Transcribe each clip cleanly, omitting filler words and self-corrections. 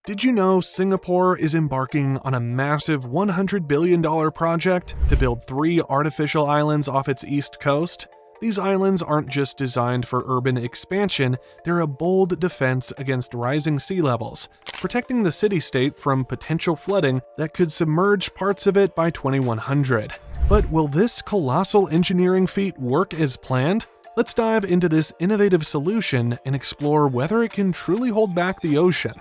Did you know Singapore is embarking on a massive $100 billion project to build 3 artificial islands off its east coast? These islands aren't just designed for urban expansion, they're a bold defense against rising sea levels, protecting the city-state from potential flooding that could submerge parts of it by 2100. But will this colossal engineering feat work as planned? Let's dive into this innovative solution and explore whether it can truly hold back the ocean.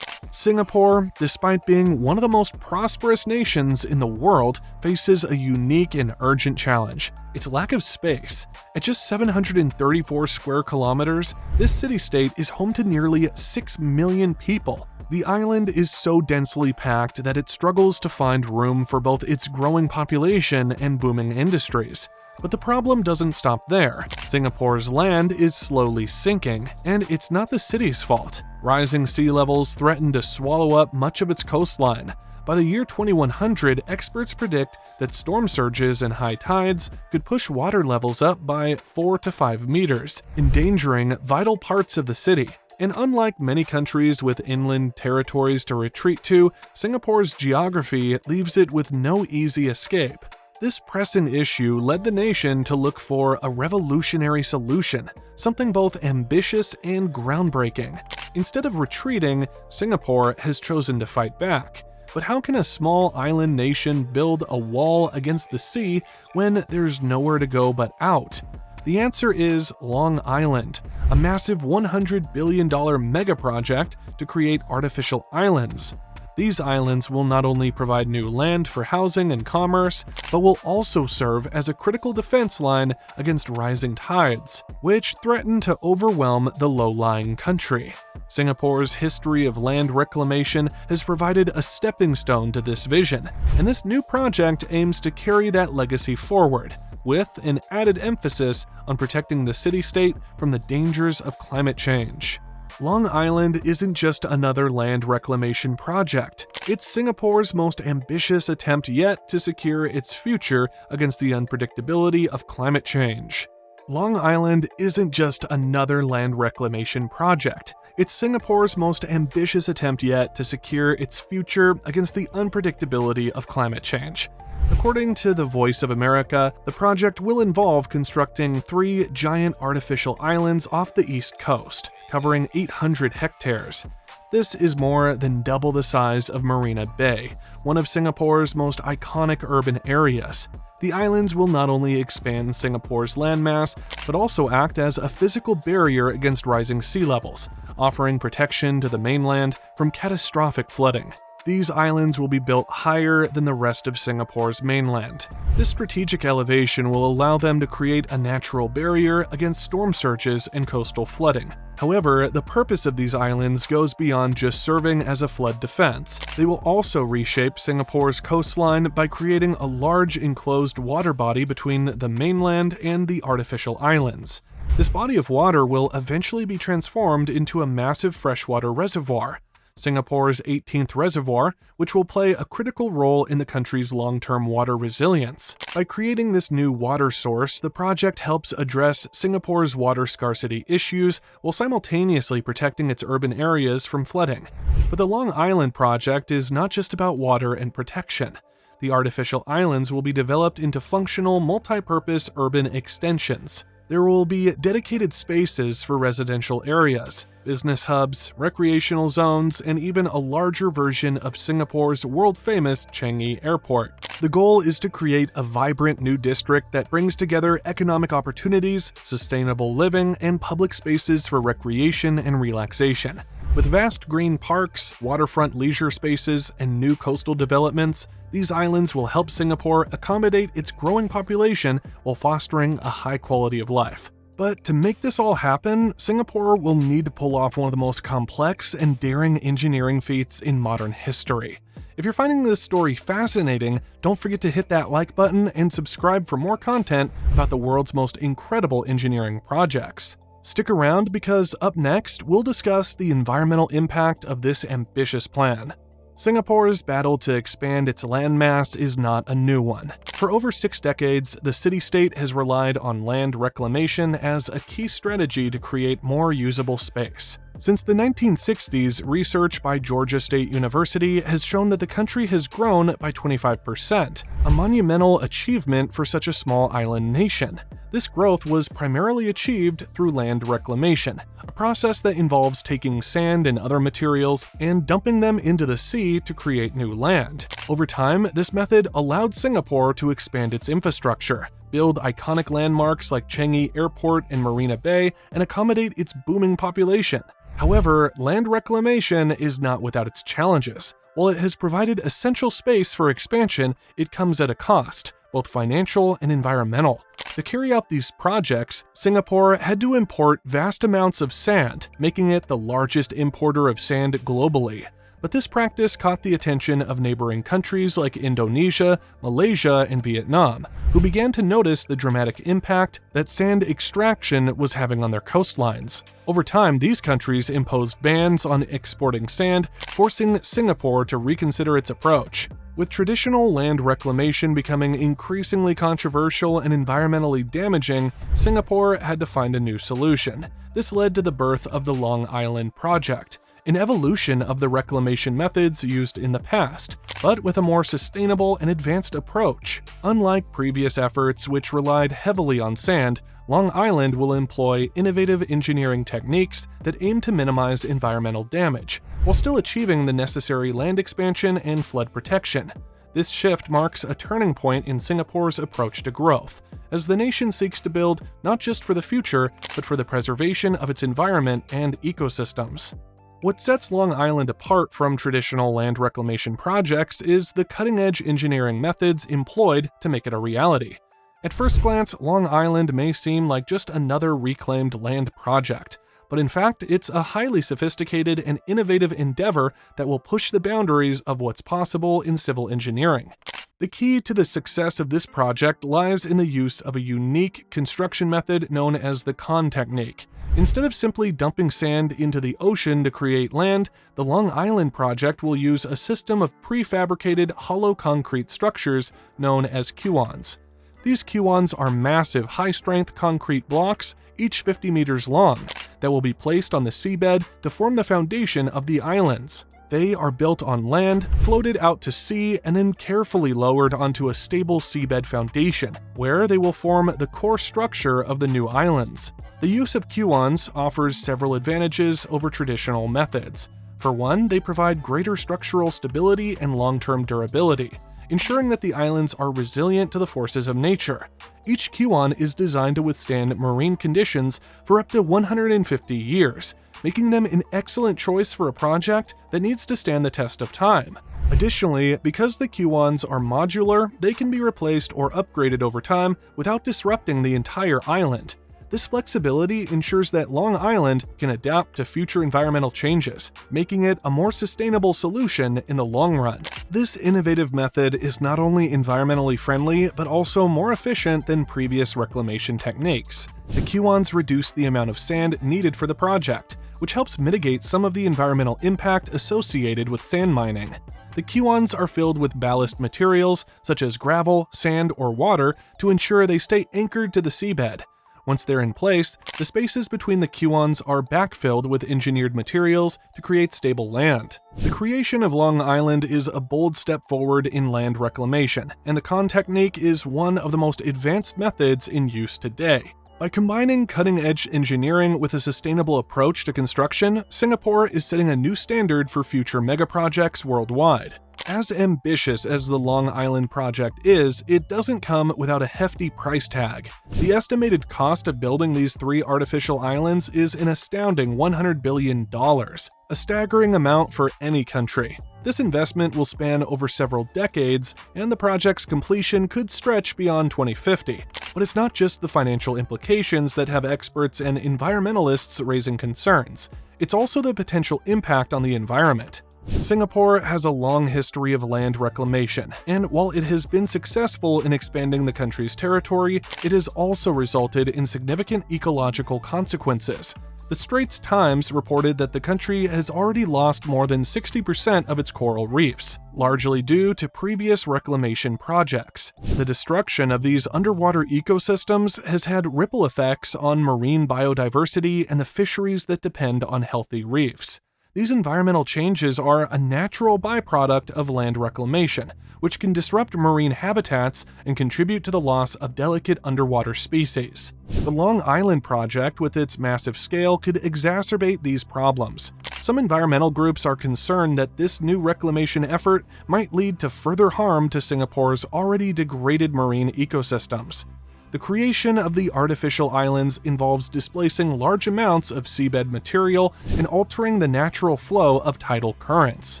Singapore, despite being one of the most prosperous nations in the world, faces a unique and urgent challenge: its lack of space. At just 734 square kilometers, this city-state is home to nearly 6 million people. The island is so densely packed that it struggles to find room for both its growing population and booming industries. But the problem doesn't stop there. Singapore's land is slowly sinking, and it's not the city's fault. Rising sea levels threaten to swallow up much of its coastline. By the year 2100, experts predict that storm surges and high tides could push water levels up by 4 to 5 meters, endangering vital parts of the city. And unlike many countries with inland territories to retreat to, Singapore's geography leaves it with no easy escape. This pressing issue led the nation to look for a revolutionary solution, something both ambitious and groundbreaking. Instead of retreating, Singapore has chosen to fight back. But how can a small island nation build a wall against the sea when there's nowhere to go but out? The answer is Long Island, a massive $100 billion mega project to create artificial islands. These islands will not only provide new land for housing and commerce, but will also serve as a critical defense line against rising tides, which threaten to overwhelm the low-lying country. Singapore's history of land reclamation has provided a stepping stone to this vision, and this new project aims to carry that legacy forward, with an added emphasis on protecting the city-state from the dangers of climate change. Long Island isn't just another land reclamation project. It's Singapore's most ambitious attempt yet to secure its future against the unpredictability of climate change. Long Island isn't just another land reclamation project. It's Singapore's most ambitious attempt yet to secure its future against the unpredictability of climate change. According to The Voice of America, the project will involve constructing 3 giant artificial islands off the east coast, covering 800 hectares. This is more than double the size of Marina Bay, one of Singapore's most iconic urban areas. The islands will not only expand Singapore's landmass, but also act as a physical barrier against rising sea levels, offering protection to the mainland from catastrophic flooding. These islands will be built higher than the rest of Singapore's mainland. This strategic elevation will allow them to create a natural barrier against storm surges and coastal flooding. However, the purpose of these islands goes beyond just serving as a flood defense. They will also reshape Singapore's coastline by creating a large enclosed water body between the mainland and the artificial islands. This body of water will eventually be transformed into a massive freshwater reservoir, Singapore's 18th reservoir, which will play a critical role in the country's long-term water resilience. By creating this new water source, the project helps address Singapore's water scarcity issues while simultaneously protecting its urban areas from flooding. But the Long Island project is not just about water and protection. The artificial islands will be developed into functional, multi-purpose urban extensions. There will be dedicated spaces for residential areas, business hubs, recreational zones, and even a larger version of Singapore's world-famous Changi Airport. The goal is to create a vibrant new district that brings together economic opportunities, sustainable living, and public spaces for recreation and relaxation. With vast green parks, waterfront leisure spaces, and new coastal developments, these islands will help Singapore accommodate its growing population while fostering a high quality of life. But to make this all happen, Singapore will need to pull off one of the most complex and daring engineering feats in modern history. If you're finding this story fascinating, don't forget to hit that like button and subscribe for more content about the world's most incredible engineering projects. Stick around because up next, we'll discuss the environmental impact of this ambitious plan. Singapore's battle to expand its landmass is not a new one. For over 6 decades, the city-state has relied on land reclamation as a key strategy to create more usable space. Since the 1960s, research by Georgia State University has shown that the country has grown by 25%, a monumental achievement for such a small island nation. This growth was primarily achieved through land reclamation, a process that involves taking sand and other materials and dumping them into the sea to create new land. Over time, this method allowed Singapore to expand its infrastructure, build iconic landmarks like Changi Airport and Marina Bay, and accommodate its booming population. However, land reclamation is not without its challenges. While it has provided essential space for expansion, it comes at a cost, both financial and environmental. To carry out these projects, Singapore had to import vast amounts of sand, making it the largest importer of sand globally. But this practice caught the attention of neighboring countries like Indonesia, Malaysia, and Vietnam, who began to notice the dramatic impact that sand extraction was having on their coastlines. Over time, these countries imposed bans on exporting sand, forcing Singapore to reconsider its approach. With traditional land reclamation becoming increasingly controversial and environmentally damaging, Singapore had to find a new solution. This led to the birth of the Long Island Project, an evolution of the reclamation methods used in the past, but with a more sustainable and advanced approach. Unlike previous efforts which relied heavily on sand, Long Island will employ innovative engineering techniques that aim to minimize environmental damage, while still achieving the necessary land expansion and flood protection. This shift marks a turning point in Singapore's approach to growth, as the nation seeks to build not just for the future, but for the preservation of its environment and ecosystems. What sets Long Island apart from traditional land reclamation projects is the cutting-edge engineering methods employed to make it a reality. At first glance, Long Island may seem like just another reclaimed land project, but in fact, it's a highly sophisticated and innovative endeavor that will push the boundaries of what's possible in civil engineering. The key to the success of this project lies in the use of a unique construction method known as the Con technique. Instead of simply dumping sand into the ocean to create land, the Long Island project will use a system of prefabricated hollow concrete structures known as Kuons. These Kuons are massive, high-strength concrete blocks, each 50 meters long, that will be placed on the seabed to form the foundation of the islands. They are built on land, floated out to sea, and then carefully lowered onto a stable seabed foundation, where they will form the core structure of the new islands. The use of Kuons offers several advantages over traditional methods. For one, they provide greater structural stability and long-term durability, ensuring that the islands are resilient to the forces of nature. Each Kuon is designed to withstand marine conditions for up to 150 years, making them an excellent choice for a project that needs to stand the test of time. Additionally, because the Kuons are modular, they can be replaced or upgraded over time without disrupting the entire island. This flexibility ensures that Long Island can adapt to future environmental changes, making it a more sustainable solution in the long run. This innovative method is not only environmentally friendly, but also more efficient than previous reclamation techniques. The Kuons reduce the amount of sand needed for the project, which helps mitigate some of the environmental impact associated with sand mining. The Kuons are filled with ballast materials, such as gravel, sand, or water, to ensure they stay anchored to the seabed. Once they're in place, the spaces between the Kuons are backfilled with engineered materials to create stable land. The creation of Long Island is a bold step forward in land reclamation, and the Con technique is one of the most advanced methods in use today. By combining cutting-edge engineering with a sustainable approach to construction, Singapore is setting a new standard for future megaprojects worldwide. As ambitious as the Long Island project is, it doesn't come without a hefty price tag. The estimated cost of building these 3 artificial islands is an astounding $100 billion, a staggering amount for any country. This investment will span over several decades, and the project's completion could stretch beyond 2050. But it's not just the financial implications that have experts and environmentalists raising concerns. It's also the potential impact on the environment. Singapore has a long history of land reclamation, and while it has been successful in expanding the country's territory, it has also resulted in significant ecological consequences. The Straits Times reported that the country has already lost more than 60% of its coral reefs, largely due to previous reclamation projects. The destruction of these underwater ecosystems has had ripple effects on marine biodiversity and the fisheries that depend on healthy reefs. These environmental changes are a natural byproduct of land reclamation, which can disrupt marine habitats and contribute to the loss of delicate underwater species. The Long Island project, with its massive scale, could exacerbate these problems. Some environmental groups are concerned that this new reclamation effort might lead to further harm to Singapore's already degraded marine ecosystems. The creation of the artificial islands involves displacing large amounts of seabed material and altering the natural flow of tidal currents.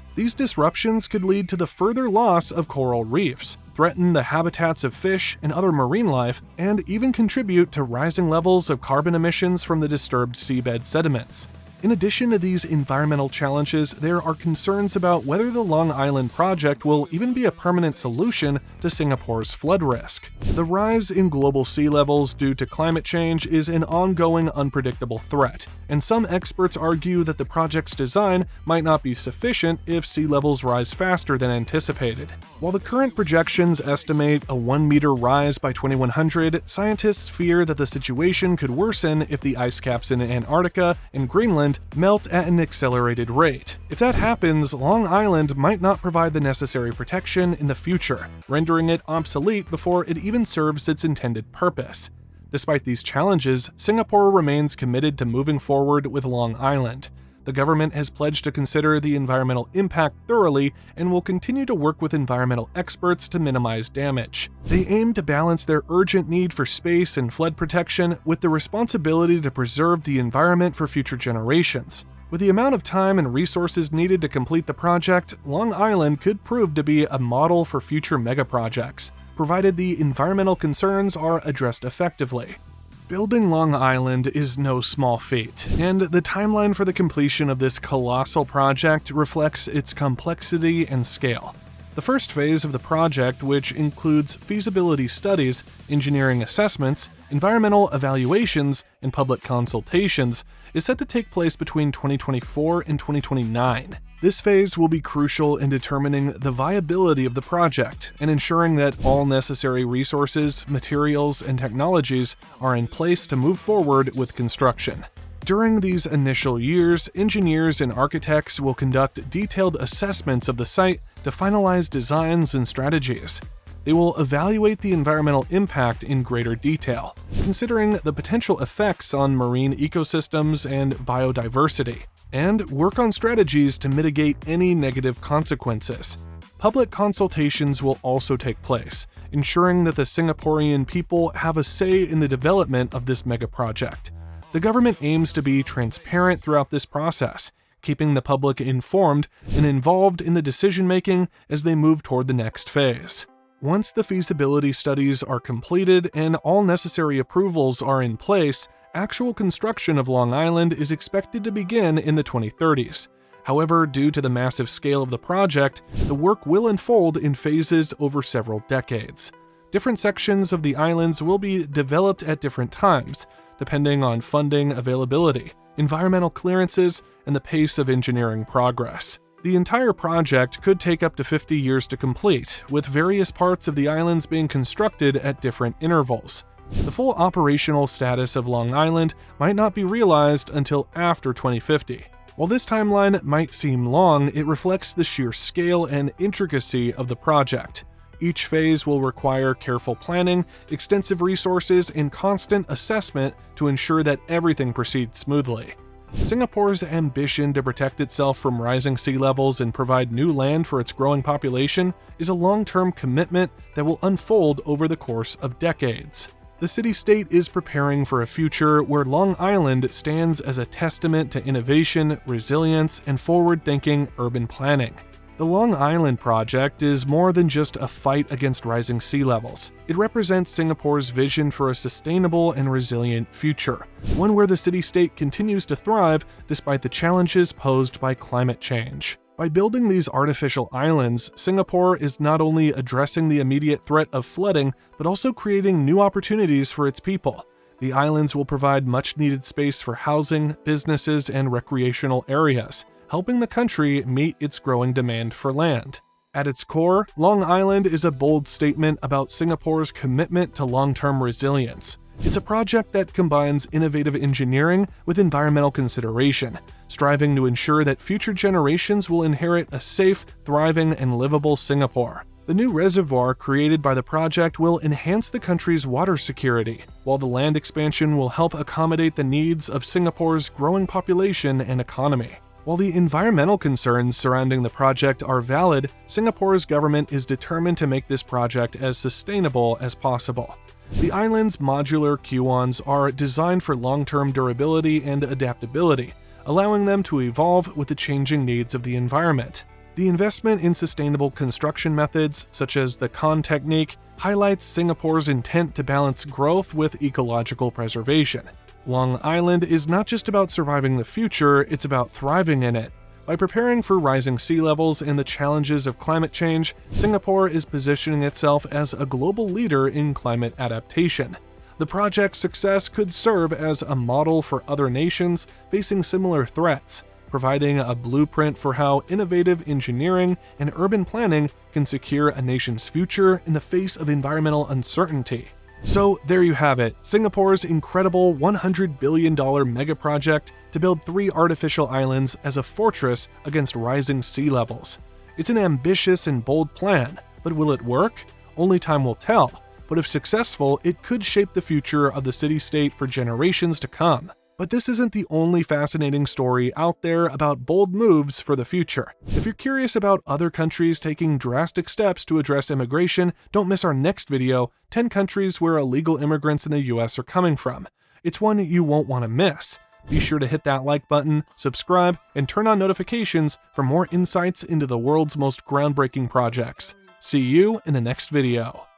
These disruptions could lead to the further loss of coral reefs, threaten the habitats of fish and other marine life, and even contribute to rising levels of carbon emissions from the disturbed seabed sediments. In addition to these environmental challenges, there are concerns about whether the Long Island project will even be a permanent solution to Singapore's flood risk. The rise in global sea levels due to climate change is an ongoing, unpredictable threat, and some experts argue that the project's design might not be sufficient if sea levels rise faster than anticipated. While the current projections estimate a 1-meter rise by 2100, scientists fear that the situation could worsen if the ice caps in Antarctica and Greenland melt at an accelerated rate. If that happens, Long Island might not provide the necessary protection in the future, rendering it obsolete before it even serves its intended purpose. Despite these challenges, Singapore remains committed to moving forward with Long Island. The government has pledged to consider the environmental impact thoroughly and will continue to work with environmental experts to minimize damage. They aim to balance their urgent need for space and flood protection with the responsibility to preserve the environment for future generations. With the amount of time and resources needed to complete the project, Long Island could prove to be a model for future megaprojects, provided the environmental concerns are addressed effectively. Building Long Island is no small feat, and the timeline for the completion of this colossal project reflects its complexity and scale. The first phase of the project, which includes feasibility studies, engineering assessments, environmental evaluations, and public consultations, is set to take place between 2024 and 2029. This phase will be crucial in determining the viability of the project and ensuring that all necessary resources, materials, and technologies are in place to move forward with construction. During these initial years, engineers and architects will conduct detailed assessments of the site to finalize designs and strategies. They will evaluate the environmental impact in greater detail, considering the potential effects on marine ecosystems and biodiversity, and work on strategies to mitigate any negative consequences. Public consultations will also take place, ensuring that the Singaporean people have a say in the development of this megaproject. The government aims to be transparent throughout this process, keeping the public informed and involved in the decision-making as they move toward the next phase. Once the feasibility studies are completed and all necessary approvals are in place, actual construction of Long Island is expected to begin in the 2030s. However, due to the massive scale of the project, the work will unfold in phases over several decades. Different sections of the islands will be developed at different times, depending on funding availability, environmental clearances, and the pace of engineering progress. The entire project could take up to 50 years to complete, with various parts of the islands being constructed at different intervals. The full operational status of Long Island might not be realized until after 2050. While this timeline might seem long, it reflects the sheer scale and intricacy of the project. Each phase will require careful planning, extensive resources, and constant assessment to ensure that everything proceeds smoothly. Singapore's ambition to protect itself from rising sea levels and provide new land for its growing population is a long-term commitment that will unfold over the course of decades. The city-state is preparing for a future where Long Island stands as a testament to innovation, resilience, and forward-thinking urban planning. The Long Island project is more than just a fight against rising sea levels. It represents Singapore's vision for a sustainable and resilient future, one where the city-state continues to thrive despite the challenges posed by climate change. By building these artificial islands, Singapore is not only addressing the immediate threat of flooding, but also creating new opportunities for its people. The islands will provide much-needed space for housing, businesses, and recreational areas, helping the country meet its growing demand for land. At its core, Long Island is a bold statement about Singapore's commitment to long-term resilience. It's a project that combines innovative engineering with environmental consideration, striving to ensure that future generations will inherit a safe, thriving, and livable Singapore. The new reservoir created by the project will enhance the country's water security, while the land expansion will help accommodate the needs of Singapore's growing population and economy. While the environmental concerns surrounding the project are valid, Singapore's government is determined to make this project as sustainable as possible. The island's modular quons are designed for long-term durability and adaptability, allowing them to evolve with the changing needs of the environment. The investment in sustainable construction methods, such as the Con technique, highlights Singapore's intent to balance growth with ecological preservation. Long Island is not just about surviving the future, it's about thriving in it. By preparing for rising sea levels and the challenges of climate change, Singapore is positioning itself as a global leader in climate adaptation. The project's success could serve as a model for other nations facing similar threats, providing a blueprint for how innovative engineering and urban planning can secure a nation's future in the face of environmental uncertainty. So there you have it, Singapore's incredible $100 billion mega project to build 3 artificial islands as a fortress against rising sea levels. It's an ambitious and bold plan, but will it work? Only time will tell, but if successful, it could shape the future of the city-state for generations to come. But this isn't the only fascinating story out there about bold moves for the future. If you're curious about other countries taking drastic steps to address immigration, don't miss our next video, 10 countries where illegal immigrants in the US are coming from. It's one you won't want to miss. Be sure to hit that like button, subscribe, and turn on notifications for more insights into the world's most groundbreaking projects. See you in the next video.